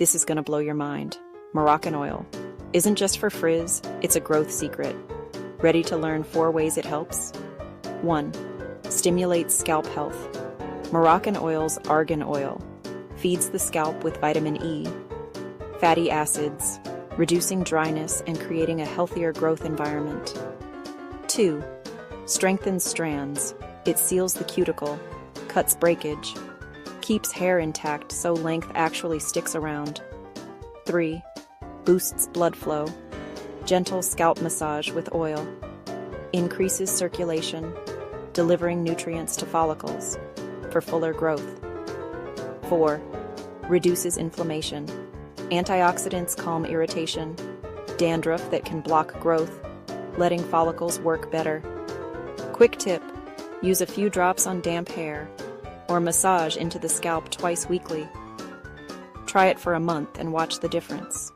This is gonna blow your mind. Moroccan oil isn't just for frizz, it's a growth secret. Ready to learn 4 ways it helps? 1. Stimulates scalp health. Moroccan oil's argan oil feeds the scalp with vitamin E, fatty acids, reducing dryness and creating a healthier growth environment. 2. Strengthens strands. It seals the cuticle, cuts breakage, keeps hair intact so length actually sticks around. 3. Boosts blood flow. Gentle scalp massage with oil. Increases circulation, delivering nutrients to follicles for fuller growth. 4. Reduces inflammation. Antioxidants calm irritation, dandruff that can block growth, letting follicles work better. Quick tip: use a few drops on damp hair or massage into the scalp twice weekly. Try it for a month and watch the difference.